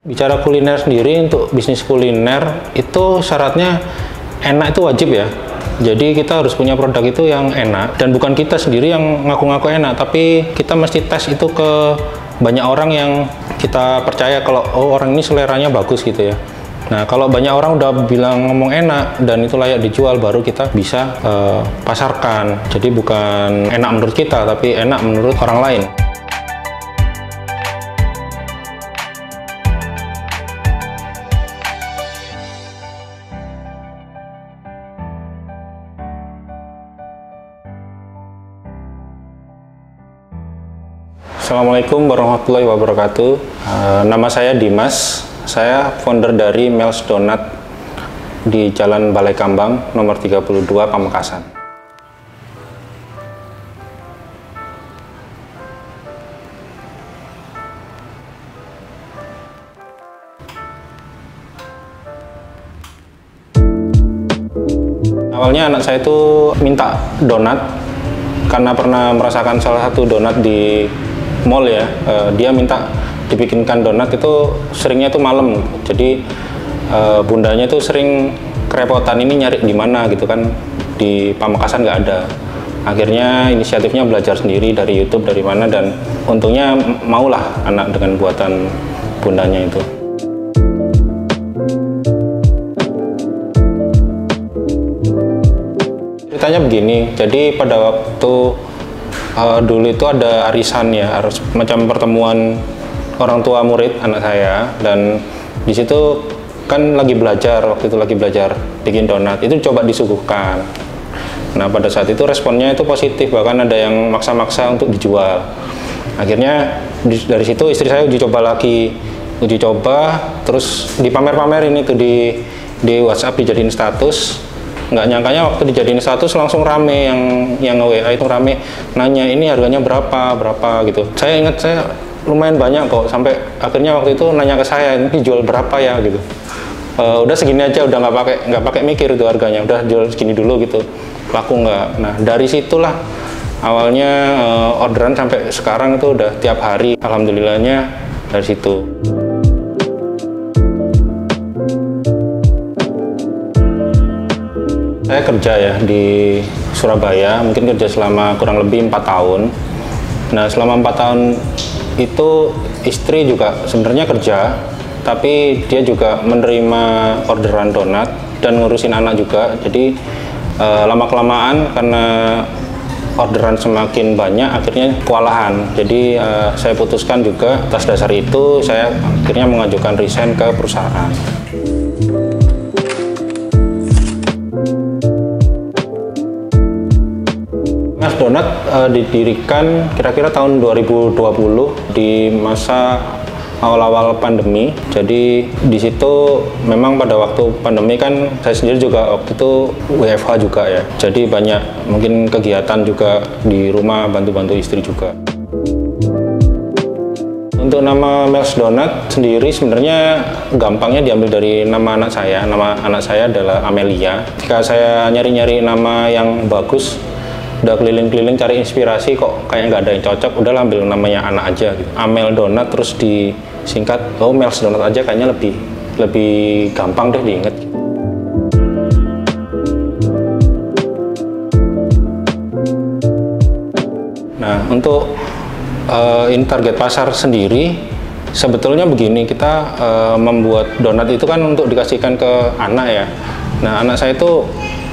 Bicara kuliner sendiri, untuk bisnis kuliner itu syaratnya enak itu wajib ya. Jadi kita harus punya produk itu yang enak, dan bukan kita sendiri yang ngaku-ngaku enak, tapi kita mesti tes itu ke banyak orang yang kita percaya kalau oh orang ini seleranya bagus gitu ya. Nah, kalau banyak orang udah bilang ngomong enak dan itu layak dijual, baru kita bisa pasarkan. Jadi bukan enak menurut kita, tapi enak menurut orang lain. Assalamualaikum warahmatullahi wabarakatuh. Nama saya Dimas. Saya founder dari Mel's Donat di Jalan Balai Kambang, nomor 32, Pamekasan. Awalnya anak saya itu minta donat karena pernah merasakan salah satu donat di mall ya. Dia minta dibikinkan donat itu seringnya itu malam, jadi bundanya itu sering kerepotan ini nyari di mana gitu kan, di Pamekasan nggak ada. Akhirnya inisiatifnya belajar sendiri dari YouTube dari mana, dan untungnya maulah anak dengan buatan bundanya itu. Ceritanya begini, jadi pada waktu dulu itu ada arisan ya, harus macam pertemuan orang tua murid anak saya, dan di situ kan lagi belajar, waktu itu lagi belajar bikin donat, itu coba disuguhkan. Nah, pada saat itu responnya itu positif, bahkan ada yang maksa-maksa untuk dijual. Akhirnya dari situ istri saya uji coba lagi, uji coba, terus dipamer-pamerin itu di WhatsApp, dijadiin status. Nggak nyangkanya waktu dijadiin status langsung rame yang nge-WA itu rame nanya ini harganya berapa gitu. Saya ingat saya lumayan banyak kok, sampai akhirnya waktu itu nanya ke saya ini dijual berapa ya gitu. Udah segini aja, udah nggak pakai mikir itu harganya, udah jual segini dulu gitu, laku nggak. Nah, dari situlah awalnya orderan sampai sekarang itu udah tiap hari, alhamdulillahnya dari situ. Saya kerja ya di Surabaya, mungkin kerja selama kurang lebih 4 tahun. Nah, selama 4 tahun itu istri juga sebenarnya kerja, tapi dia juga menerima orderan donat dan ngurusin anak juga. Jadi lama-kelamaan karena orderan semakin banyak, akhirnya kewalahan. Jadi saya putuskan juga, atas dasar itu saya akhirnya mengajukan resign ke perusahaan. Mel's Donat didirikan kira-kira tahun 2020 di masa awal-awal pandemi. Jadi di situ memang pada waktu pandemi kan saya sendiri juga waktu itu WFH juga ya. Jadi banyak mungkin kegiatan juga di rumah, bantu-bantu istri juga. Untuk nama Mel's Donat sendiri sebenarnya gampangnya diambil dari nama anak saya. Nama anak saya adalah Amelia. Ketika saya nyari-nyari nama yang bagus, udah keliling-keliling cari inspirasi, kok kayak nggak ada yang cocok, udah ambil namanya anak aja gitu. Amel Donat, terus disingkat oh Mel's Donat aja, kayaknya lebih gampang deh diinget. Nah, untuk ini target pasar sendiri sebetulnya begini, kita membuat donat itu kan untuk dikasihkan ke anak ya. Nah, anak saya itu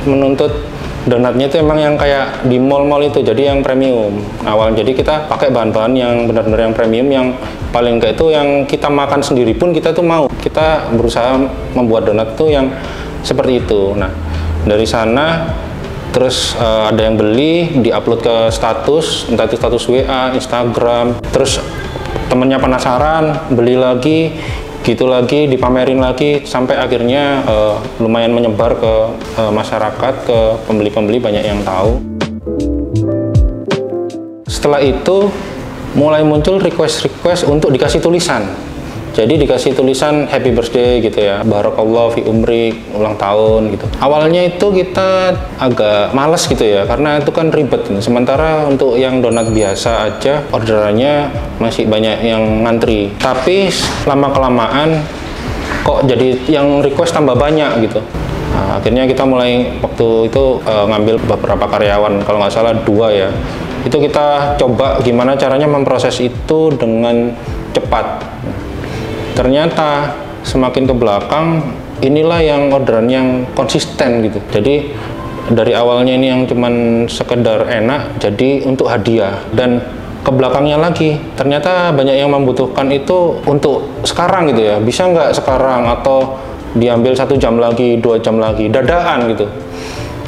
menuntut donatnya itu emang yang kayak di mall-mall itu, jadi yang premium awal. Jadi kita pakai bahan-bahan yang benar-benar yang premium, yang paling enggak itu yang kita makan sendiri pun kita tuh mau. Kita berusaha membuat donat tuh yang seperti itu. Nah, dari sana terus ada yang beli, diupload ke status, entah itu status WA, Instagram, terus temennya penasaran, beli lagi, gitu lagi, dipamerin lagi, sampai akhirnya lumayan menyebar ke masyarakat, ke pembeli-pembeli, banyak yang tahu. Setelah itu mulai muncul request untuk dikasih tulisan. Jadi dikasih tulisan happy birthday gitu ya, barakallahu fi umrik, ulang tahun gitu. Awalnya itu kita agak males gitu ya, karena itu kan ribet. Sementara untuk yang donat biasa aja orderannya masih banyak yang ngantri. Tapi lama-kelamaan kok jadi yang request tambah banyak gitu. Nah, akhirnya kita mulai waktu itu ngambil beberapa karyawan, kalau nggak salah 2 ya. Itu kita coba gimana caranya memproses itu dengan cepat. Ternyata semakin ke belakang inilah yang orderan yang konsisten gitu. Jadi dari awalnya ini yang cuman sekedar enak jadi untuk hadiah, dan ke belakangnya lagi ternyata banyak yang membutuhkan itu untuk sekarang gitu ya. Bisa nggak sekarang, atau diambil 1 jam lagi, 2 jam lagi, dadaan gitu.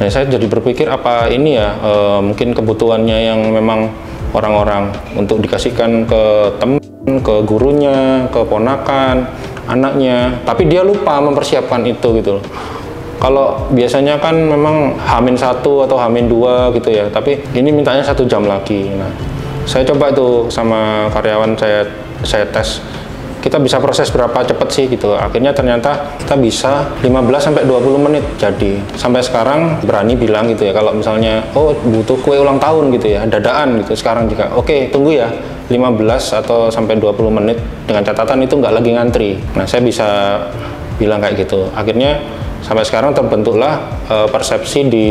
Nah, saya jadi berpikir apa ini ya mungkin kebutuhannya yang memang orang-orang untuk dikasihkan ke teman, ke gurunya, ke ponakan, anaknya, tapi dia lupa mempersiapkan itu gitu loh. Kalau biasanya kan memang H-1 atau H-2 gitu ya, tapi ini mintanya 1 jam lagi. Nah, saya coba tuh sama karyawan saya tes, kita bisa proses berapa cepet sih gitu. Akhirnya ternyata kita bisa 15-20 menit jadi. Sampai sekarang berani bilang gitu ya, kalau misalnya oh butuh kue ulang tahun gitu ya, dadaan gitu sekarang juga. Oke, tunggu ya 15 atau sampai 20 menit dengan catatan itu nggak lagi ngantri. Nah, saya bisa bilang kayak gitu. Akhirnya sampai sekarang terbentuklah persepsi di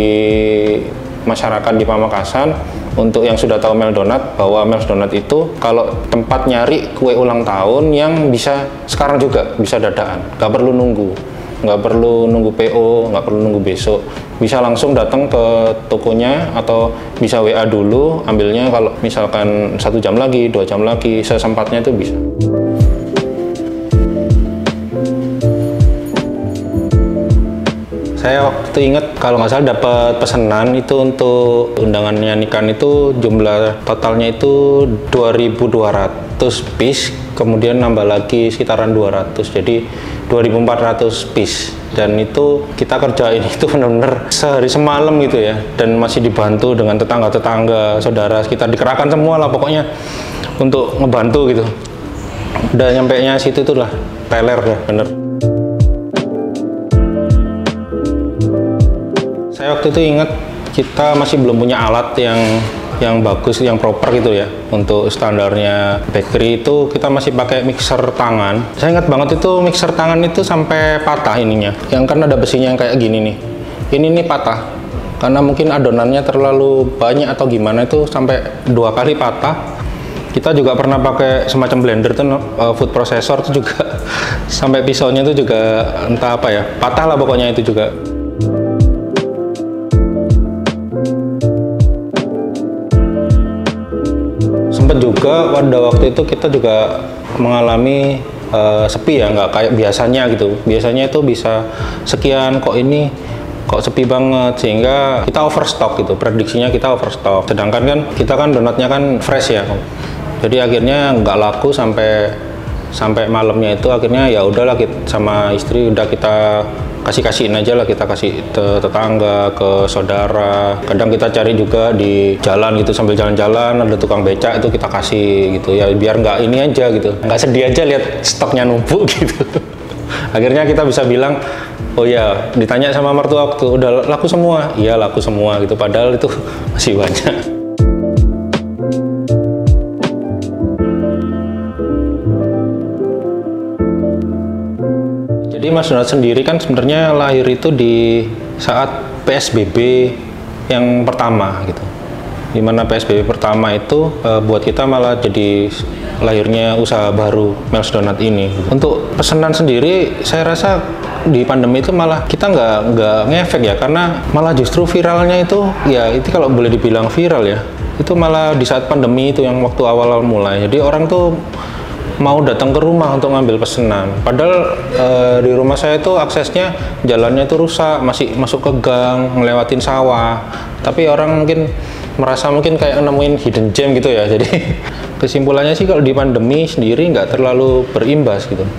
masyarakat di Pamekasan untuk yang sudah tahu Mel Donat, bahwa Mel Donat itu kalau tempat nyari kue ulang tahun yang bisa sekarang juga, bisa dadaan, nggak perlu nunggu PO, nggak perlu nunggu besok, bisa langsung datang ke tokonya atau bisa WA dulu ambilnya. Kalau misalkan 1 jam lagi, 2 jam lagi, sesempatnya itu bisa. Saya waktu itu ingat kalau nggak salah dapat pesanan itu untuk undangan nyanyikan itu jumlah totalnya itu 2.200 piece, kemudian nambah lagi sekitaran 200, jadi 2.400 piece. Dan itu kita kerjain itu benar-benar sehari semalam gitu ya, dan masih dibantu dengan tetangga-tetangga, saudara sekitar, dikerahkan semua lah pokoknya untuk ngebantu gitu. Udah nyampenya situ itulah teler dah bener. Saya waktu itu ingat kita masih belum punya alat yang bagus, yang proper gitu ya. Untuk standarnya bakery itu kita masih pakai mixer tangan. Saya ingat banget itu mixer tangan itu sampai patah ininya. Yang kan ada besinya yang kayak gini nih. Ini nih patah. Karena mungkin adonannya terlalu banyak atau gimana, itu sampai 2 kali patah. Kita juga pernah pakai semacam blender tuh, food processor itu juga sampai pisaunya itu juga entah apa ya, patah lah pokoknya itu juga. Juga pada waktu itu kita juga mengalami sepi ya, nggak kayak biasanya gitu. Biasanya itu bisa sekian, kok ini kok sepi banget, sehingga kita overstock gitu, prediksinya kita overstock. Sedangkan kan kita kan donatnya kan fresh ya, jadi akhirnya nggak laku sampai malamnya itu. Akhirnya ya udahlah, sama istri udah kita kasihin aja lah, kita kasih ke tetangga, ke saudara. Kadang kita cari juga di jalan gitu, sambil jalan-jalan ada tukang becak itu kita kasih gitu ya, biar nggak ini aja gitu, nggak sedih aja lihat stoknya numpuk gitu. Akhirnya kita bisa bilang, oh ya, ditanya sama mertua waktu udah laku semua, iya laku semua gitu, padahal itu masih banyak. Jadi Mas Donat sendiri kan sebenarnya lahir itu di saat PSBB yang pertama gitu. Dimana PSBB pertama itu buat kita malah jadi lahirnya usaha baru Mel Donat ini. Untuk pesanan sendiri, saya rasa di pandemi itu malah kita nggak ngefek ya, karena malah justru viralnya itu ya, itu kalau boleh dibilang viral ya, itu malah di saat pandemi itu yang waktu awal-awal mulai. Jadi orang tuh mau datang ke rumah untuk ngambil pesanan. Padahal di rumah saya itu aksesnya jalannya itu rusak, masih masuk ke gang, ngelewatin sawah. Tapi orang mungkin merasa mungkin kayak nemuin hidden gem gitu ya. Jadi kesimpulannya sih kalau di pandemi sendiri nggak terlalu berimbas gitu.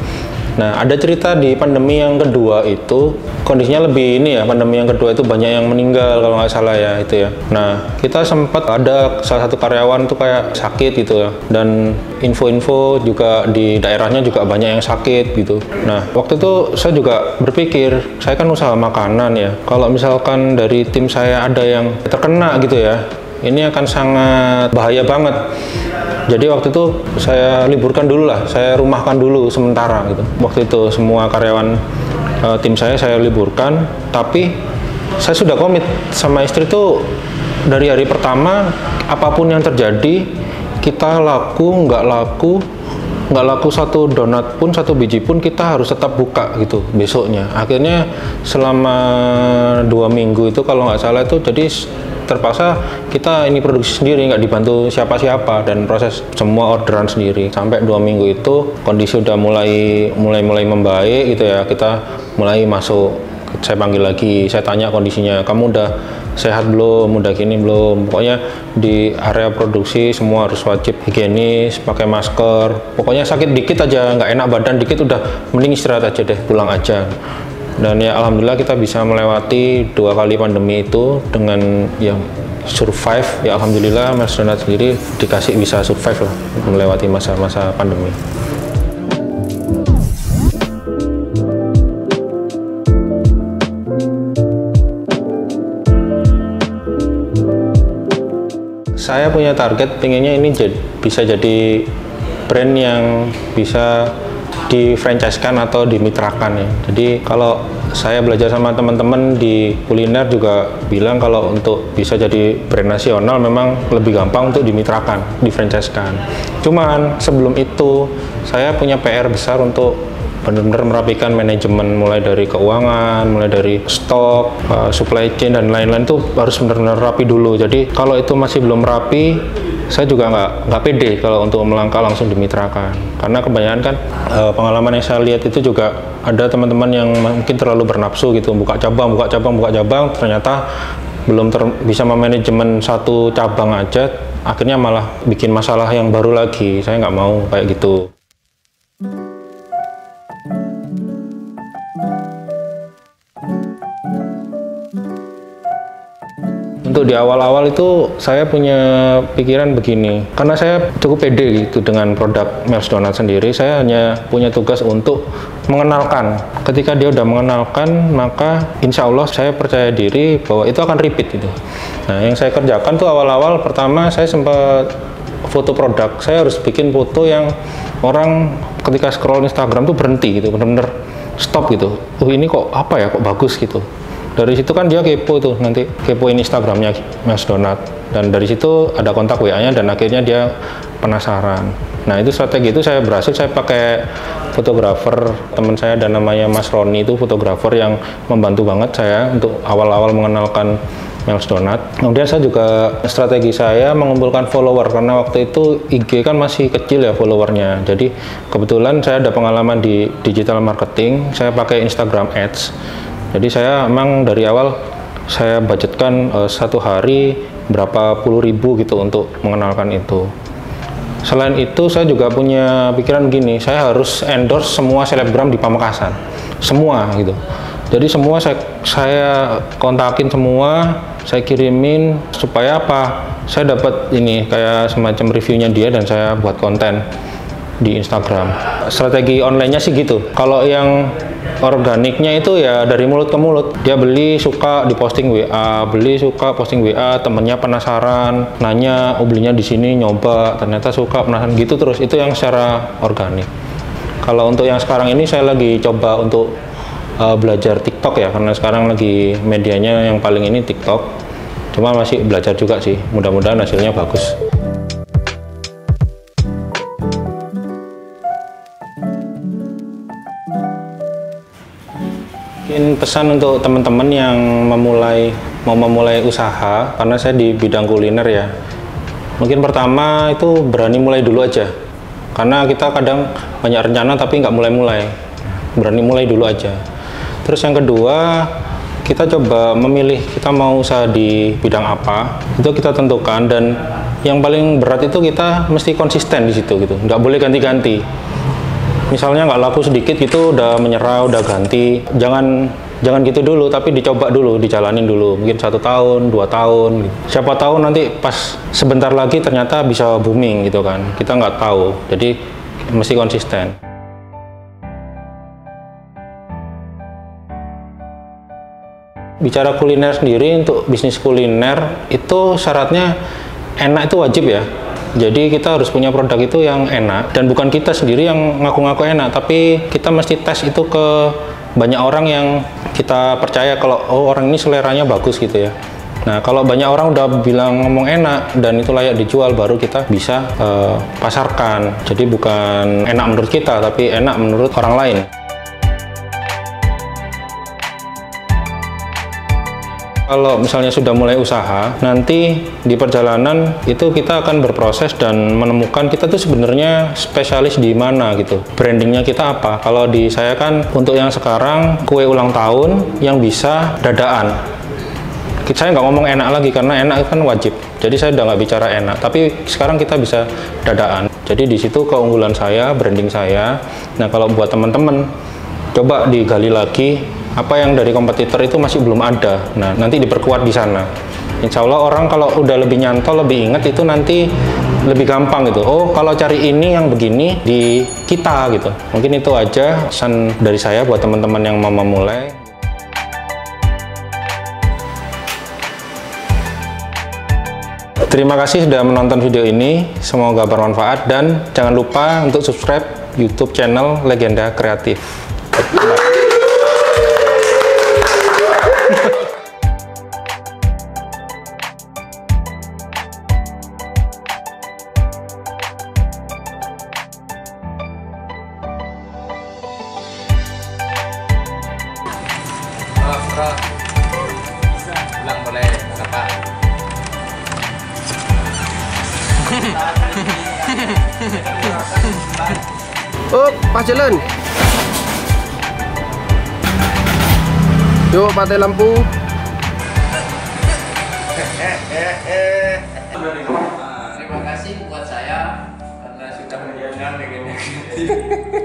Nah, ada cerita di pandemi yang kedua itu kondisinya lebih ini ya, pandemi yang kedua itu banyak yang meninggal kalau nggak salah ya itu ya. Nah, kita sempat ada salah satu karyawan tuh kayak sakit gitu ya, dan info-info juga di daerahnya juga banyak yang sakit gitu. Nah, waktu itu saya juga berpikir, saya kan usaha makanan ya, kalau misalkan dari tim saya ada yang terkena gitu ya, ini akan sangat bahaya banget. Jadi waktu itu saya liburkan dulu lah, saya rumahkan dulu sementara gitu. Waktu itu semua karyawan tim saya liburkan, tapi saya sudah komit sama istri tuh dari hari pertama, apapun yang terjadi, kita laku nggak laku satu donat pun, satu biji pun, kita harus tetap buka gitu besoknya. Akhirnya selama 2 minggu itu kalau nggak salah itu jadi terpaksa kita ini produksi sendiri, nggak dibantu siapa-siapa, dan proses semua orderan sendiri. Sampai 2 minggu itu kondisi udah mulai membaik gitu ya, kita mulai masuk. Saya panggil lagi, saya tanya kondisinya, kamu udah sehat belum, udah gini belum. Pokoknya di area produksi semua harus wajib higienis, pakai masker. Pokoknya sakit dikit aja, nggak enak badan dikit, udah mending istirahat aja deh, pulang aja. Dan ya alhamdulillah kita bisa melewati 2 kali pandemi itu dengan yang survive. Ya alhamdulillah Mas Donat sendiri dikasih bisa survive lah melewati masa-masa pandemi. Saya punya target, pengennya ini bisa jadi brand yang bisa di-franchise-kan atau dimitrakan ya. Jadi kalau saya belajar sama teman-teman di kuliner juga bilang kalau untuk bisa jadi brand nasional memang lebih gampang untuk dimitrakan, di-franchise-kan. Cuman sebelum itu saya punya PR besar untuk benar-benar merapikan manajemen, mulai dari keuangan, mulai dari stok, supply chain dan lain-lain itu harus benar-benar rapi dulu. Jadi kalau itu masih belum rapi, saya juga nggak pede kalau untuk melangkah langsung dimitrakan, karena kebanyakan kan pengalaman yang saya lihat itu juga ada teman-teman yang mungkin terlalu bernafsu gitu, buka cabang, ternyata belum bisa memanajemen satu cabang aja, akhirnya malah bikin masalah yang baru lagi. Saya nggak mau kayak gitu. Untuk di awal-awal itu saya punya pikiran begini, karena saya cukup pede gitu dengan produk Mel's Donat sendiri, saya hanya punya tugas untuk mengenalkan. Ketika dia udah mengenalkan, maka insya Allah saya percaya diri bahwa itu akan repeat gitu. Nah, yang saya kerjakan tuh awal-awal, pertama saya sempat foto produk, saya harus bikin foto yang orang ketika scroll Instagram tuh berhenti gitu, bener-bener stop gitu. Ini kok apa ya, kok bagus gitu. Dari situ kan dia kepo tuh, nanti kepoin Instagramnya Mas Donat, dan dari situ ada kontak WA-nya, dan akhirnya dia penasaran. Nah, itu strategi itu saya berhasil, saya pakai fotografer teman saya dan namanya Mas Roni, itu fotografer yang membantu banget saya untuk awal-awal mengenalkan Mel's Donat. Kemudian saya juga strategi saya mengumpulkan follower, karena waktu itu IG kan masih kecil ya followernya. Jadi kebetulan saya ada pengalaman di digital marketing, saya pakai Instagram Ads. Jadi saya emang dari awal saya budgetkan satu hari berapa puluh ribu gitu untuk mengenalkan itu. Selain itu saya juga punya pikiran gini, saya harus endorse semua selebgram di Pamekasan, semua gitu. Jadi semua saya kontakin semua, saya kirimin, supaya apa? Saya dapat ini kayak semacam reviewnya dia, dan saya buat konten di Instagram. Strategi online-nya sih gitu. Kalau yang organiknya itu ya dari mulut ke mulut. Dia beli, suka, diposting WA, beli, suka, posting WA, temennya penasaran, nanya, oh belinya di sini, nyoba, ternyata suka, penasaran gitu terus. Itu yang secara organik. Kalau untuk yang sekarang ini saya lagi coba untuk belajar TikTok ya, karena sekarang lagi medianya yang paling ini TikTok. Cuma masih belajar juga sih. Mudah-mudahan hasilnya bagus. Mungkin pesan untuk teman-teman yang mau memulai usaha, karena saya di bidang kuliner ya. Mungkin pertama itu berani mulai dulu aja, karena kita kadang banyak rencana tapi nggak mulai-mulai. Berani mulai dulu aja. Terus yang kedua, kita coba memilih kita mau usaha di bidang apa, itu kita tentukan, dan yang paling berat itu kita mesti konsisten di situ gitu, nggak boleh ganti-ganti. misalnya nggak laku sedikit gitu udah menyerah, udah ganti. Jangan gitu dulu, tapi dicoba dulu, dijalanin dulu. Mungkin 1 tahun, 2 tahun. Gitu. Siapa tahu nanti pas sebentar lagi ternyata bisa booming gitu kan. Kita nggak tahu. Jadi mesti konsisten. Bicara kuliner sendiri, untuk bisnis kuliner itu syaratnya enak itu wajib ya. Jadi kita harus punya produk itu yang enak, dan bukan kita sendiri yang ngaku-ngaku enak, tapi kita mesti tes itu ke banyak orang yang kita percaya kalau oh orang ini seleranya bagus gitu ya. Nah kalau banyak orang udah bilang ngomong enak dan itu layak dijual, baru kita bisa pasarkan. Jadi bukan enak menurut kita, tapi enak menurut orang lain. Kalau misalnya sudah mulai usaha, nanti di perjalanan itu kita akan berproses dan menemukan kita tuh sebenarnya spesialis di mana gitu. Brandingnya kita apa? Kalau di saya kan untuk yang sekarang kue ulang tahun yang bisa dadaan. Saya nggak ngomong enak lagi karena enak kan wajib. Jadi saya udah nggak bicara enak. Tapi sekarang kita bisa dadaan. Jadi di situ keunggulan saya, branding saya. Nah kalau buat teman-teman, coba digali lagi. Apa yang dari kompetitor itu masih belum ada. Nah, nanti diperkuat di sana. Insya Allah orang kalau udah lebih nyantol, lebih ingat itu nanti lebih gampang gitu. Oh, kalau cari ini yang begini di kita gitu. Mungkin itu aja pesan dari saya buat teman-teman yang mau memulai. Terima kasih sudah menonton video ini. Semoga bermanfaat dan jangan lupa untuk subscribe YouTube channel Legenda Kreatif. Terus bilang boleh apa? Oh, pas jalan. Yuk, pakai lampu. Terima kasih buat saya karena sudah menjalankan begini.